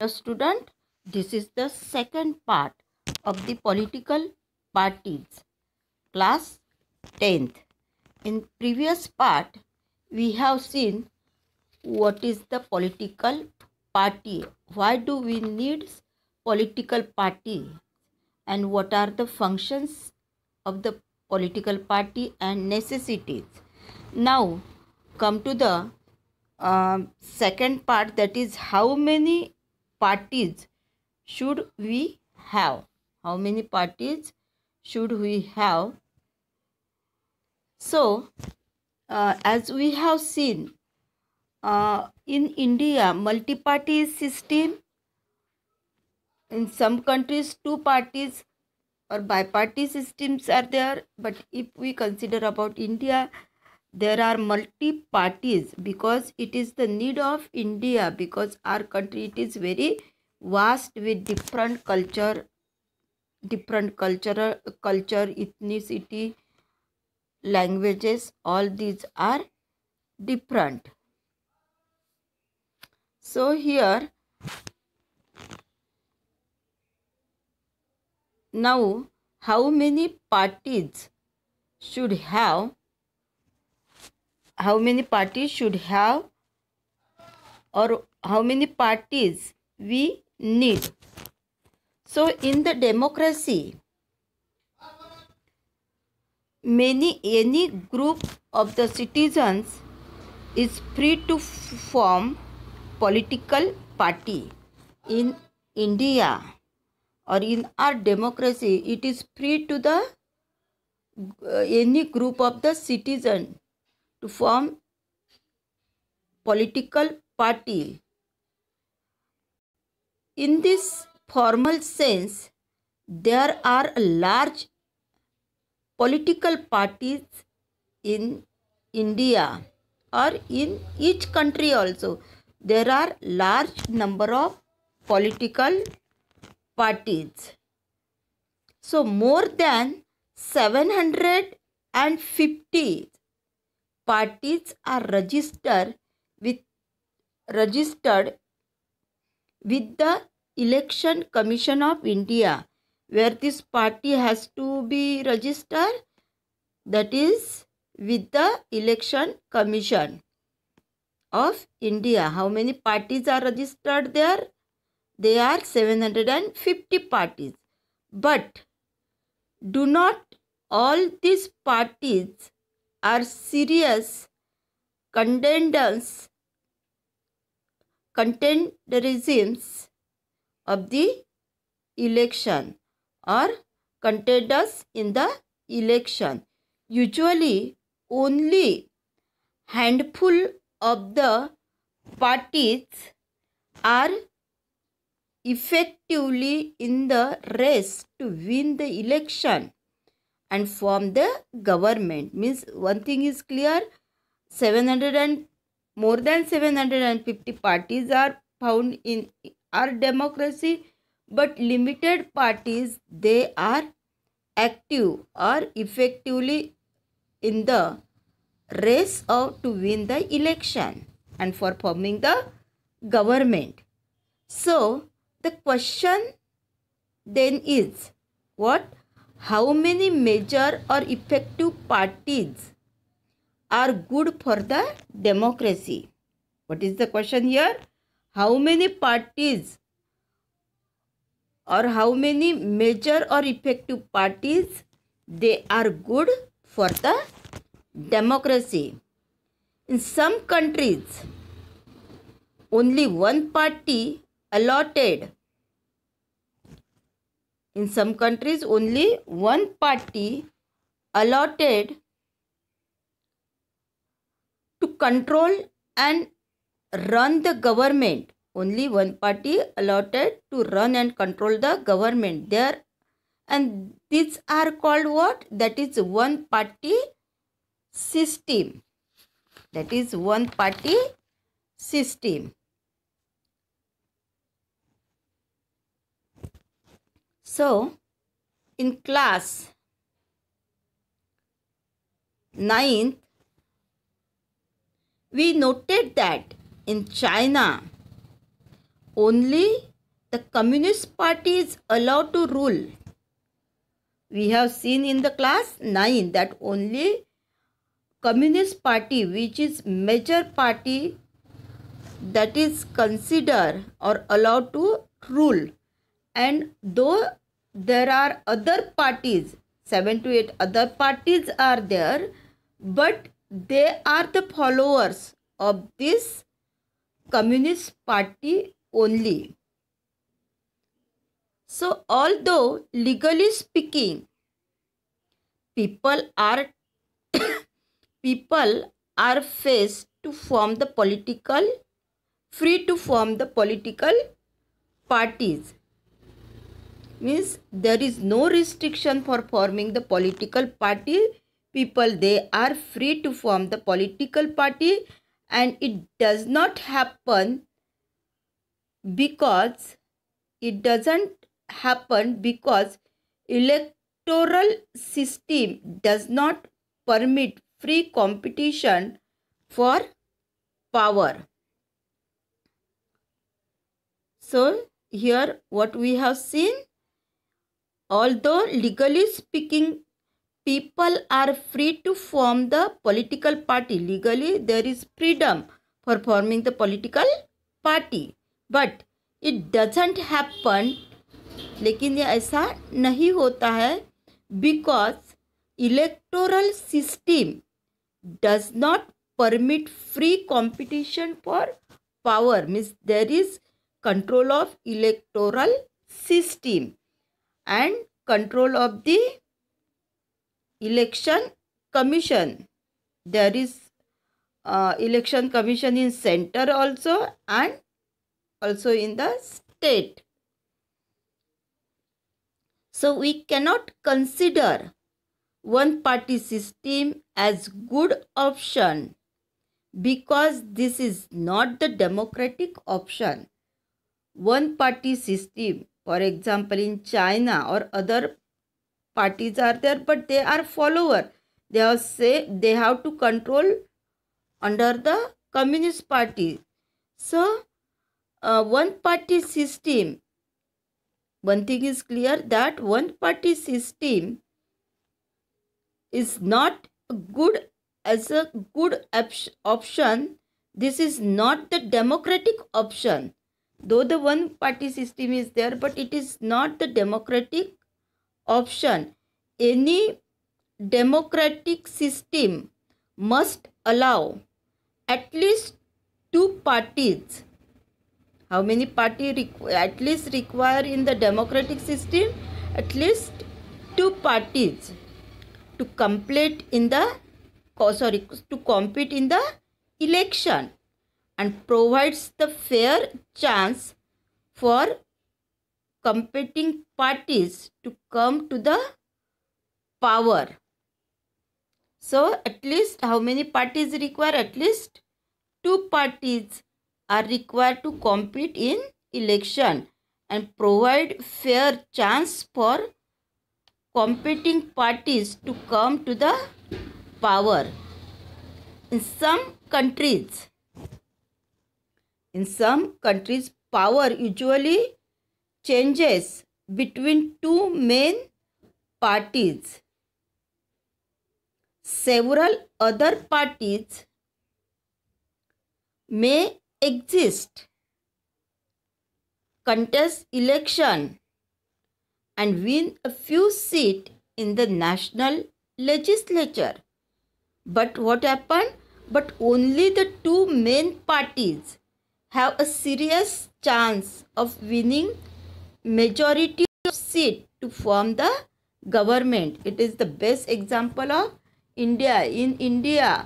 Student, this is the second part of the political parties, class 10th. In previous part, we have seen what is the political party, why do we need political party, and what are the functions of the political party and necessities. Now come to the second part, that is how many parties should we have. How many parties should we have? So as we have seen, in India, multi-party system. In some countries, two parties or bi-party systems are there. But if we consider about India, there are multi-parties because it is the need of India, because our country, it is very vast with different culture, ethnicity, languages, all these are different. So here, now how many parties should have, or how many parties we need. So in the democracy, any group of the citizens is free to form political party. In India or in our democracy, it is free to the any group of the citizen to form political party. In this formal sense, there are large political parties in India, or in each country also. There are large number of political parties. So more than 750 parties are registered with the Election Commission of India, where this party has to be registered, that is with the Election Commission of India. How many parties are registered there? They are 750 parties. But do not all these parties are serious contenderisms of the election or contenders in the election. Usually only handful of the parties are effectively in the race to win the election and form the government. Means one thing is clear, more than 750 parties are found in our democracy, but limited parties, they are active or effectively in the race to win the election and for forming the government. So the question then is, what? How many major or effective parties are good for the democracy? What is the question here? How many parties or how many major or effective parties, they are good for the democracy? In some countries, only one party allotted. In some countries, only one party allotted to control and run the government. Only one party allotted to run and control the government there. And these are called what? That is one party system. That is one party system. So in class 9th, we noted that in China, only the Communist Party is allowed to rule. We have seen in the class 9 that only Communist Party, which is major party, that is considered or allowed to rule. And though there are other parties, 7 to 8 other parties are there, but they are the followers of this Communist Party only. So although legally speaking, people are faced to form the free to form the political parties. Means there is no restriction for forming the political party. People, they are free to form the political party, and it does not happen because electoral system does not permit free competition for power. So here what we have seen, although legally speaking people are free to form the political party, legally there is freedom for forming the political party, but it doesn't happen, लेकिन ये ऐसा नहीं होता है, because electoral system does not permit free competition for power. Means there is control of electoral system and control of the election commission. There is election commission in center also and also in the state. So we cannot consider one party system as good option because this is not the democratic option. One party system, for example in China or other parties are there, but they are follower. They have to control under the Communist Party. So one party system, one thing is clear, that one party system is not good as a good option. This is not the democratic option. Though the one party system is there, but it is not the democratic option. Any democratic system must allow at least two parties. How many parties at least require in the democratic system? At least two parties to compete in the election, and provides the fair chance for competing parties to come to the power. So at least how many parties require? At least two parties are required to compete in election and provide fair chance for competing parties to come to the power. In some countries, power usually changes between two main parties. Several other parties may exist, contest election and win a few seats in the national legislature. But what happened? But only the two main parties have a serious chance of winning majority of seats to form the government. It is the best example of India. In India,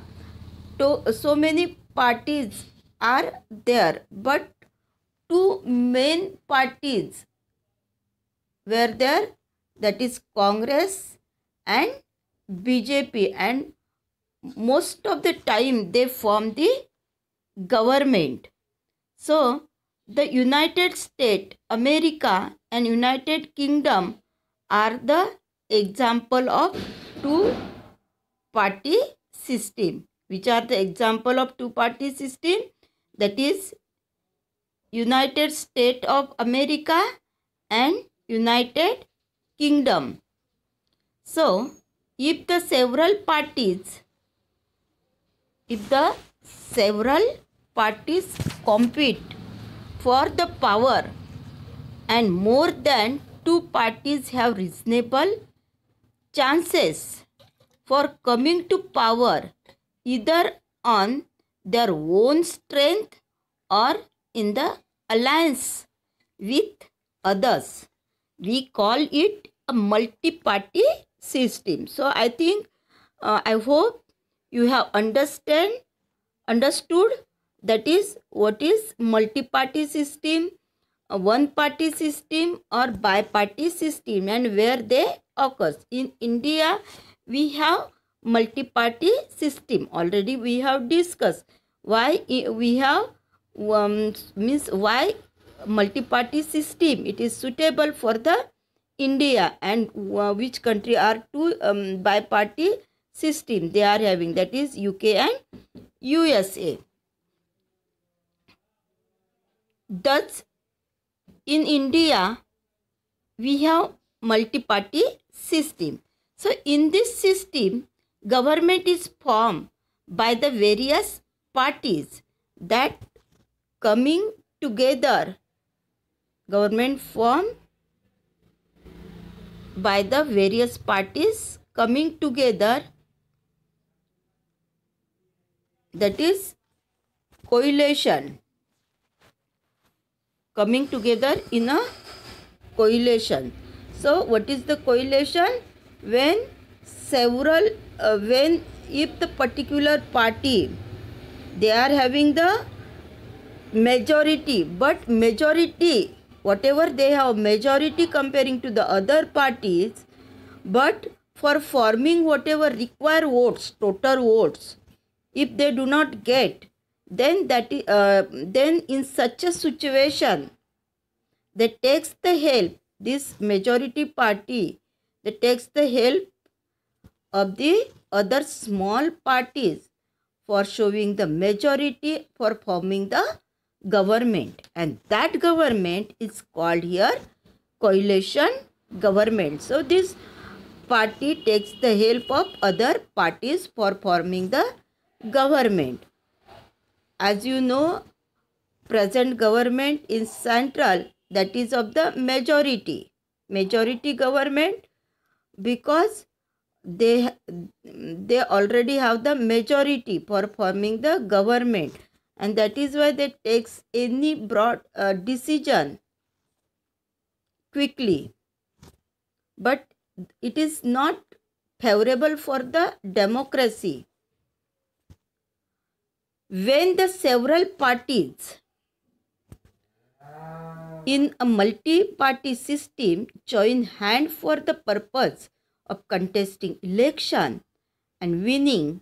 so many parties are there, but two main parties were there, that is Congress and BJP, and most of the time they form the government. So the United States, America and United Kingdom are the example of two party system. Which are the example of two party system? That is United States of America and United Kingdom. So, if the several parties compete for the power and more than two parties have reasonable chances for coming to power either on their own strength or in the alliance with others, we call it a multi-party system. So I think I hope you have understood that is what is multi-party system, a one-party system or bi-party system, and where they occurs. In India, we have multi-party system. Already we have discussed why we have why multi-party system it is suitable for the India, and which country are two bi-party system they are having, that is UK and USA. Thus, in India, we have multi-party system. So, in this system, government is formed by the various parties that coming together. Government formed by the various parties coming together, that is coalition. Coming together in a coalition. So, what is the coalition? When several, if the particular party, they are having the majority, but majority, whatever they have majority comparing to the other parties, but for forming whatever required votes, total votes, if they do not get, then then in such a situation, they takes the help, this majority party, they takes the help of the other small parties for showing the majority for forming the government, and that government is called here coalition government. So this party takes the help of other parties for forming the government. As you know, present government is central, that is of the majority government, because they already have the majority for forming the government, and that is why they takes any broad decision quickly. But it is not favorable for the democracy. When the several parties in a multi-party system join hand for the purpose of contesting election and winning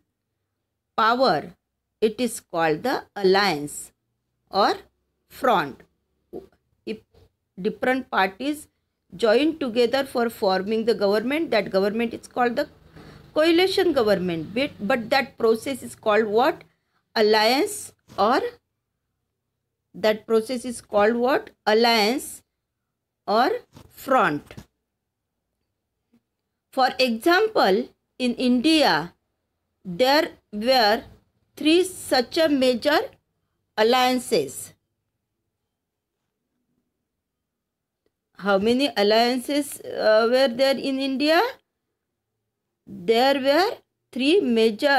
power, it is called the alliance or front. If different parties join together for forming the government, that government is called the coalition government. But that process is called what? Alliance, or that process is called what? Alliance or front. For example, in India, there were three such a major alliances. How many alliances were there in India? There were three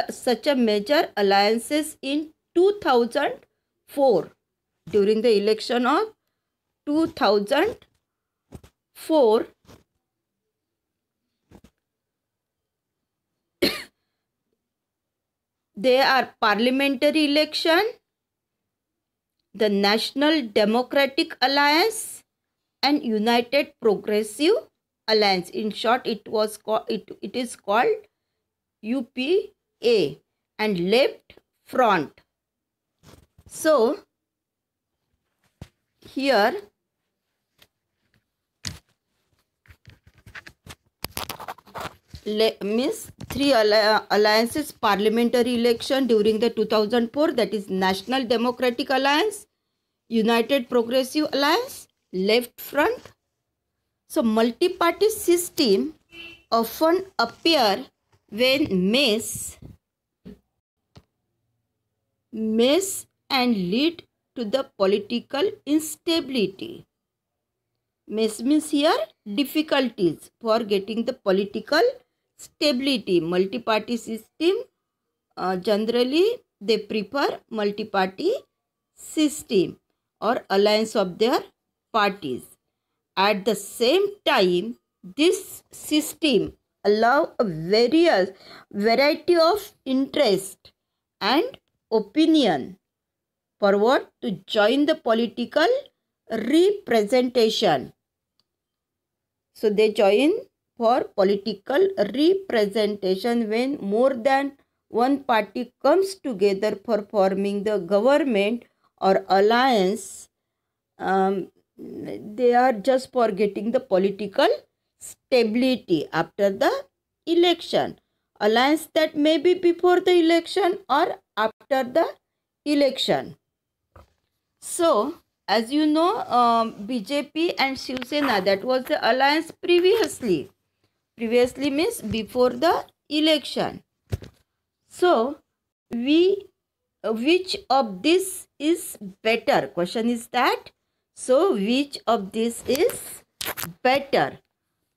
such a major alliances in 2004. During the election of 2004, they are parliamentary election, the National Democratic Alliance and United Progressive Alliance. In short, it is called UPA, and Left Front. So here means three alliances parliamentary election during the 2004, that is National Democratic Alliance, United Progressive Alliance, Left Front. So multi-party system often appear when mess and lead to the political instability. Mess means here difficulties for getting the political stability. Multi-party system, generally they prefer multi-party system or alliance of their parties. At the same time, this system allow a variety of interest and opinion forward to join the political representation. So they join for political representation when more than one party comes together for forming the government or alliance. They are just for getting the political stability after the election. Alliance that may be before the election or after the election. So, as you know, BJP and Shiv Sena, that was the alliance previously. Previously means before the election. So, which of this is better? Question is that. So, which of this is better?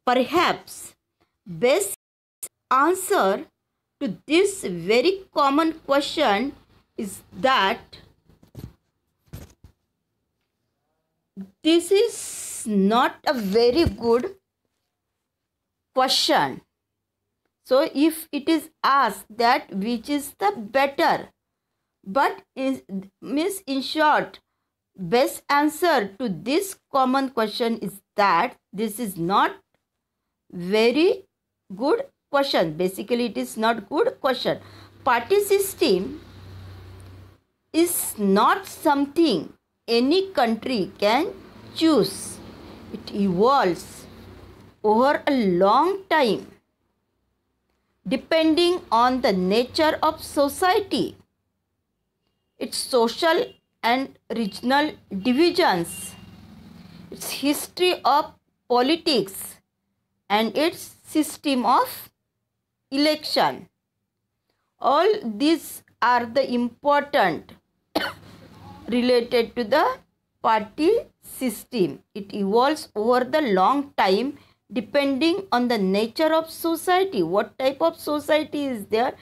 Perhaps best answer to this very common question is that this is not a very good question. So if it is asked that which is the better, but means in short, best answer to this common question is that this is not very good question. Basically, it is not good question. Party system is not something any country can choose. It evolves over a long time depending on the nature of society, its social and regional divisions, its history of politics, and its system of election. All these are the important related to the party system. It evolves over the long time depending on the nature of society. What type of society is there?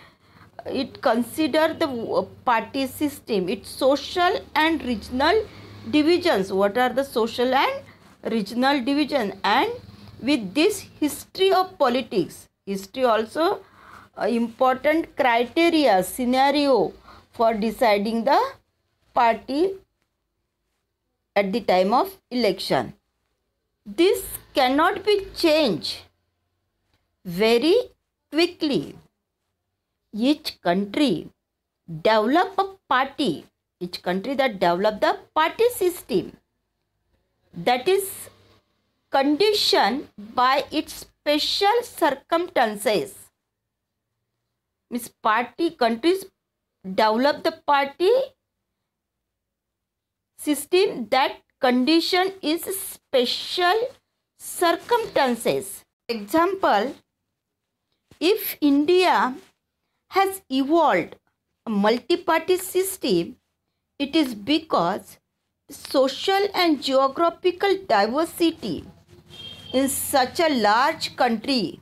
It consider the party system, its social and regional divisions. What are the social and regional division? And with this history of politics, history also important criteria, scenario for deciding the party at the time of election. This cannot be changed very quickly. Each country develop a party, each country that develop the party system, that is conditioned by its special circumstances. Means party countries develop the party system that condition is special circumstances. Example, if India has evolved a multi-party system, it is because social and geographical diversity in such a large country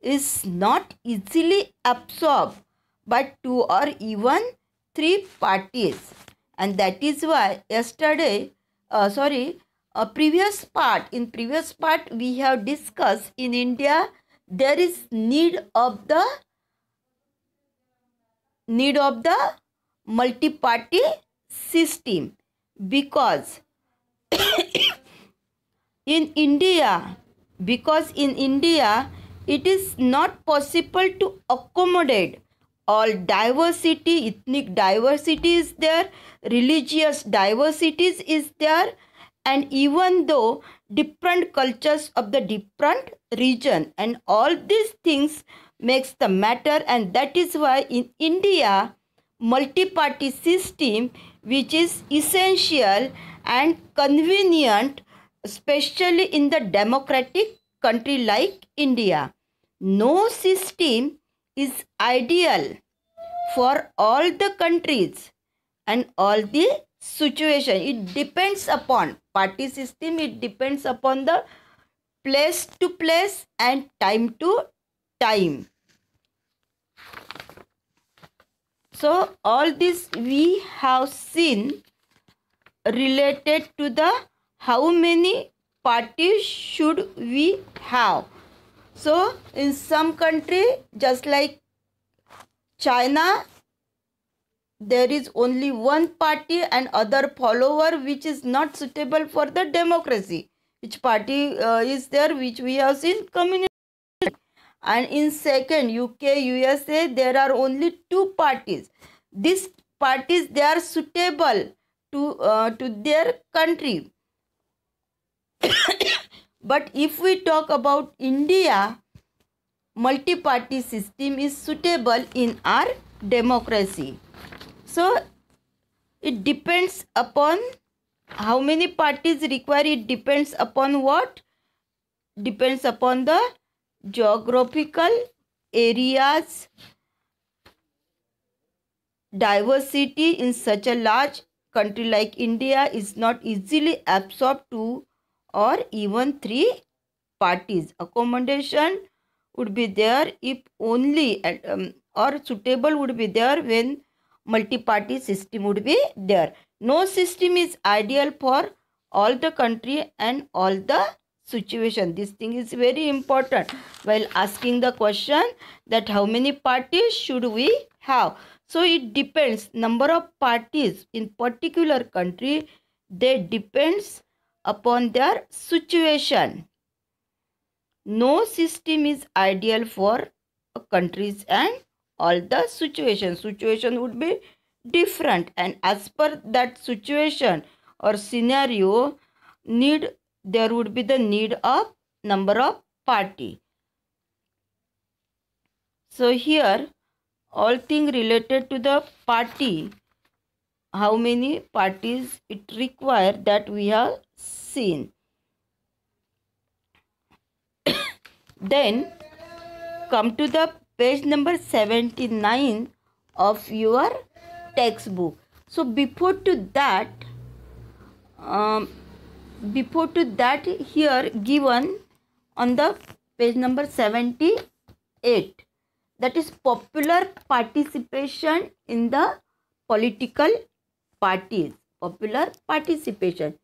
is not easily absorbed by two or even three parties. And that is why previous part we have discussed, in India there is need of the multi-party system, because in India it is not possible to accommodate all diversity. Ethnic diversity is there, religious diversities is there, and even though different cultures of the different region, and all these things makes the matter. And that is why in India multi-party system which is essential and convenient, especially in the democratic country like India. No system is ideal for all the countries and all the situation. It depends upon party system, it depends upon the place to place and time to time. So all this we have seen related to the how many parties should we have. So in some country, just like China, there is only one party and other follower, which is not suitable for the democracy. Which party is there, which we have seen communist. And in second, UK, USA, there are only two parties. These parties, they are suitable to their country. But if we talk about India, multi-party system is suitable in our democracy. So it depends upon how many parties required. It depends upon what? Depends upon the geographical areas, diversity in such a large country like India is not easily absorbed 2 or even 3 parties. Accommodation would be there if only or suitable would be there when multi-party system would be there. No system is ideal for all the country and all the situation. This thing is very important while asking the question that how many parties should we have. So it depends, number of parties in particular country, they depends upon their situation. No system is ideal for countries and all the situations. Situation would be different, and as per that situation or scenario, there would be the need of number of party. So here all thing related to the party, how many parties it require, that we have seen. Then come to the page number 79 of your textbook. So before to that here given on the page number 78, that is popular participation in the political parties. Popular participation.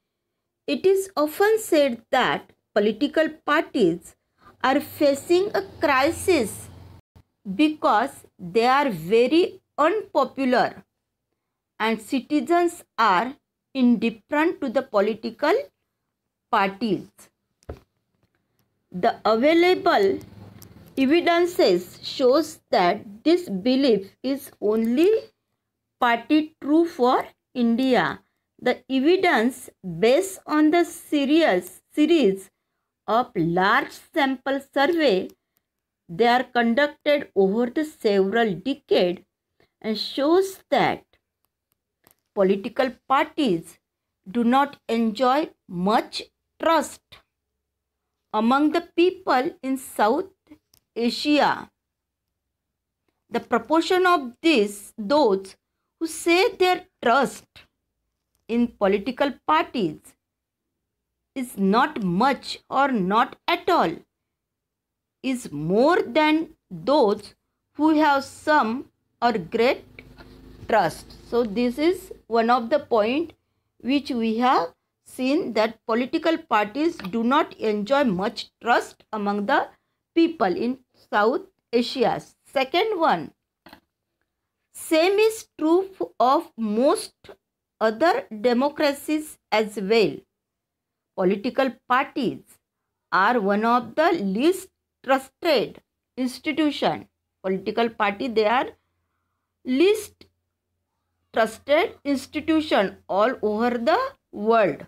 It is often said that political parties are facing a crisis because they are very unpopular and citizens are indifferent to the political parties. The available evidences shows that this belief is only partly true for India. The evidence based on the series of large sample survey, they are conducted over the several decades and shows that political parties do not enjoy much trust among the people in South Asia. The proportion of those who say their trust in political parties is not much or not at all, is more than those who have some or great trust. So this is one of the point which we have seen, that political parties do not enjoy much trust among the people in South Asia. Second one, same is true of most other democracies as well. Political parties are one of the least trusted institution. Political party, they are least trusted institution all over the world.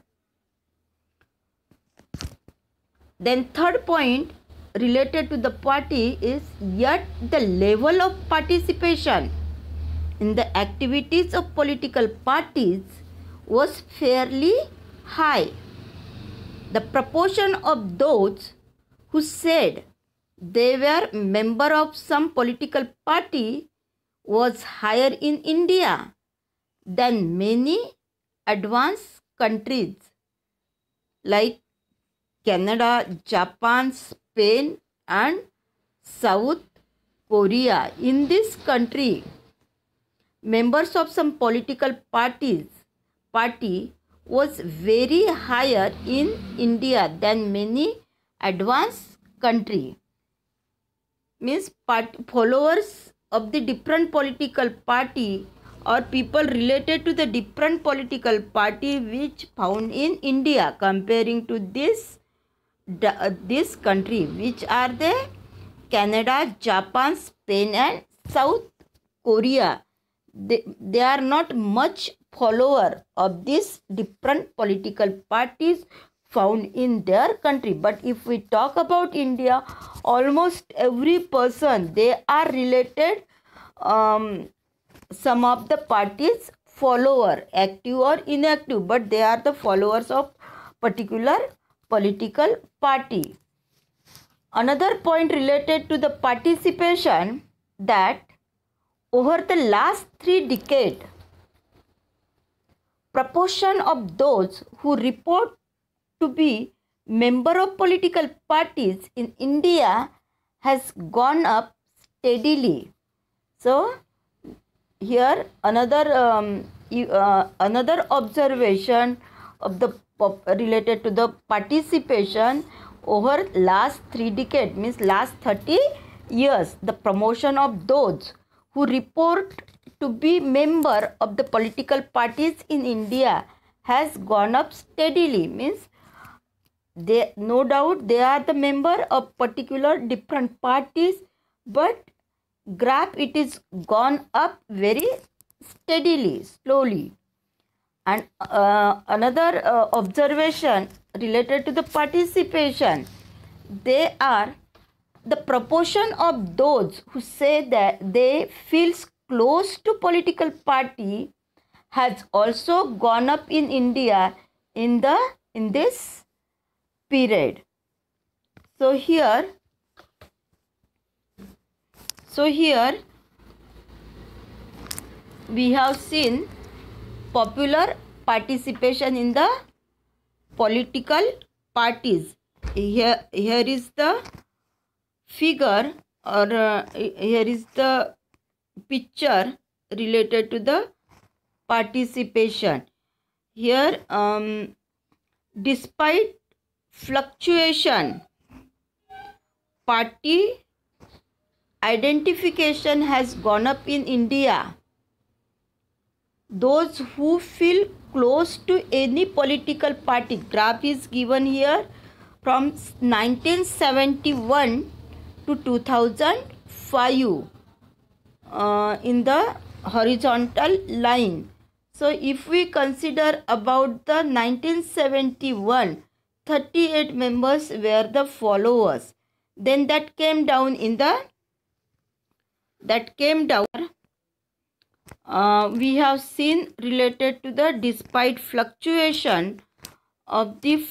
Then third point related to the party is, yet the level of participation in the activities of political parties was fairly high. The proportion of those who said they were member of some political party was higher in India than many advanced countries like Canada, Japan, Spain and South Korea. In this country, members of some political party was very higher in India than many advanced country. Means followers of the different political party or people related to the different political party which found in India, comparing to this country, which are the Canada, Japan, Spain and South Korea. They are not much follower of these different political parties found in their country. But if we talk about India, almost every person, they are related some of the parties follower, active or inactive, but they are the followers of particular political party. Another point related to the participation, that over the last 3 decades, proportion of those who report to be member of political parties in India has gone up steadily. So here another observation of the related to the participation over last 3 decades, means last 30 years, the promotion of those who report to be member of the political parties in India has gone up steadily. Means they, no doubt they are the member of particular different parties, but graph it is gone up very steadily, slowly. And another observation related to the participation, they are the proportion of those who say that they feel close to political party has also gone up in India in this period. So here we have seen popular participation in the political parties. Here is the figure, or here is the picture related to the participation. Here despite fluctuation, party identification has gone up in India. Those who feel close to any political party, graph is given here from 1971 to 2005 in the horizontal line. So if we consider about the 1971, 38 members were the followers. Then that came down we have seen related to the despite fluctuation of the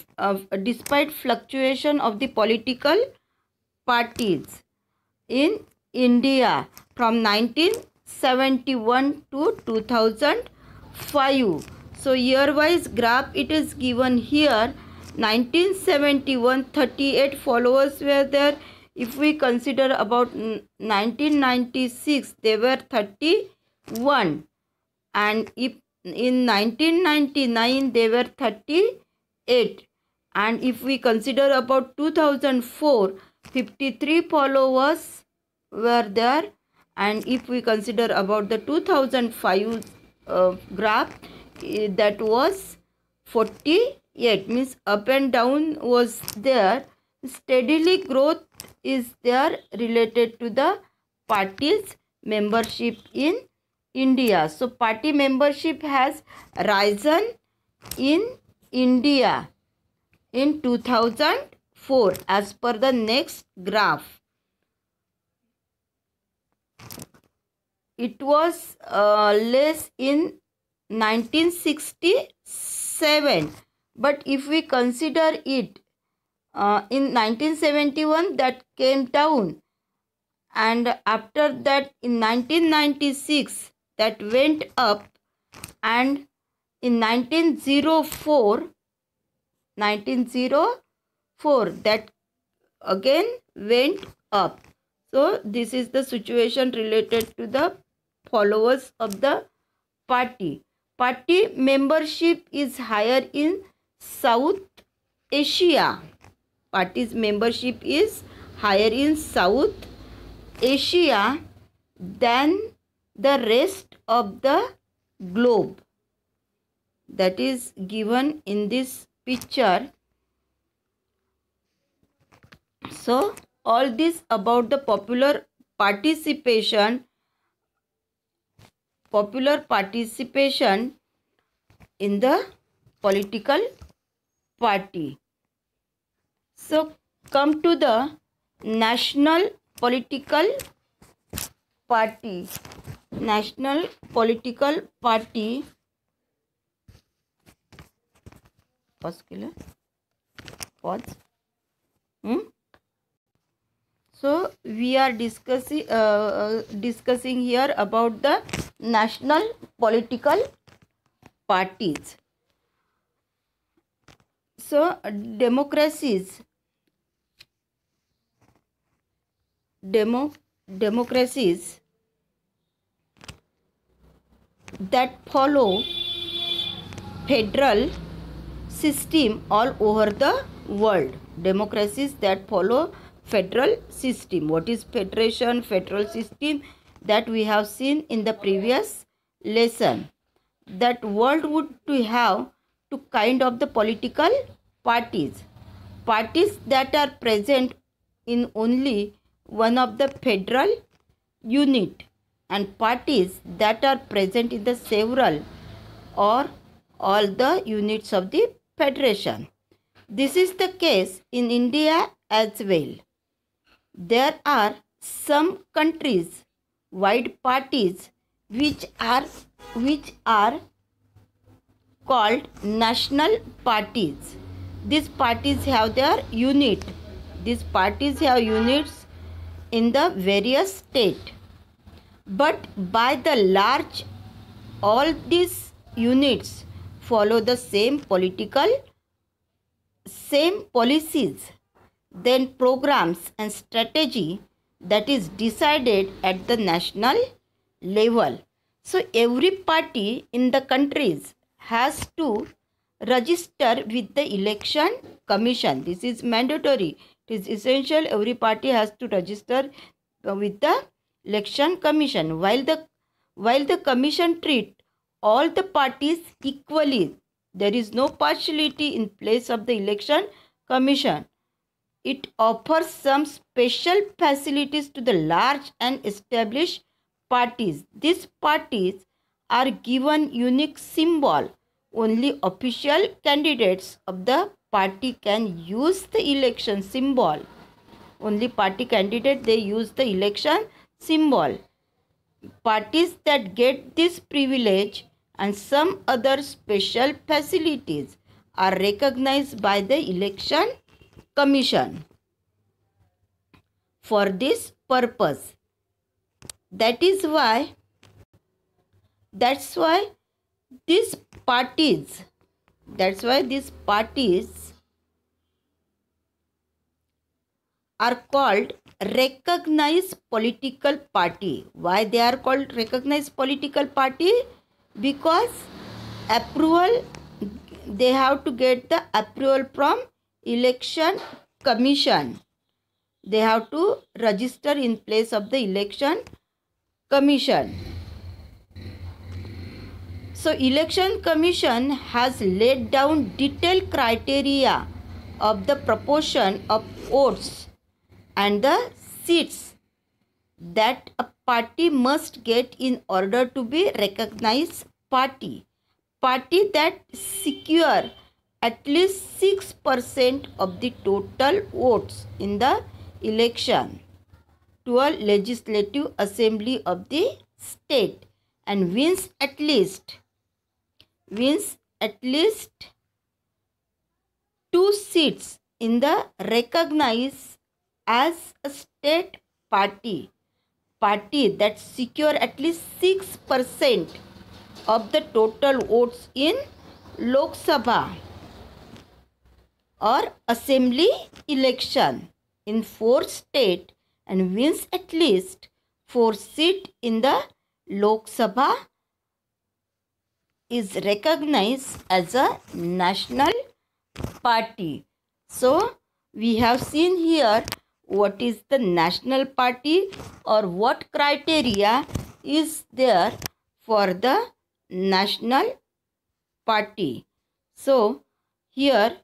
political parties in India from 1971 to 2005. So year wise graph it is given here. 1971, 38 followers were there. If we consider about 1996, they were 31, and if in 1999 they were 38, and if we consider about 2004, 53 followers were there, and if we consider about the 2005 graph, that was 48, means up and down was there. Steadily growth is there related to the party's membership in India. So party membership has risen in India in 2004 as per the next graph. it was less in 1967, but if we consider it in 1971, that came down, and after that in 1996 that went up, and in 1904 that again went up. So this is the situation related to the followers of the party. Party membership is higher in South Asia. Party's membership is higher in South Asia than the rest of the globe. That is given in this picture. So all this about the popular participation in the political party. So come to the national political party. National political party. Pause. So we are discussing here about the national political parties. So democracies that follow federal system all over the world. Democracies that follow federal system. What is federation? Federal system that we have seen in the previous lesson. That world would to have two kind of the political parties. Parties that are present in only one of the federal unit, and parties that are present in the several or all the units of the federation. This is the case in India as well. There are some countries wide parties which are called national parties. These parties have their unit. These parties have units in the various state. But by the large, all these units follow the same policies, then programs and strategy that is decided at the national level. So every party in the countries has to register with the election commission. This is mandatory. It is essential. Every party has to register with the election commission. While the commission treat all the parties equally, there is no partiality in place of the election commission. It offers some special facilities to the large and established parties. These parties are given unique symbol. Only official candidates of the party can use the election symbol. Only party candidate, they use the election symbol. Parties that get this privilege and some other special facilities are recognized by the election commission for this purpose. That's why these parties are called recognized political party. Why they are called recognized political party? Because approval, they have to get the approval from election commission. They have to register in place of the election commission. So election commission has laid down detailed criteria of the proportion of votes and the seats that a party must get in order to be recognized party. Party that secure at least 6% of the total votes in the election to a legislative assembly of the state and wins at least 2 seats in the recognized as a state party that secure at least 6% of the total votes in Lok Sabha or assembly election in 4 states and wins at least 4 seats in the Lok Sabha is recognized as a national party. So we have seen here what is the national party or what criteria is there for the national party. So here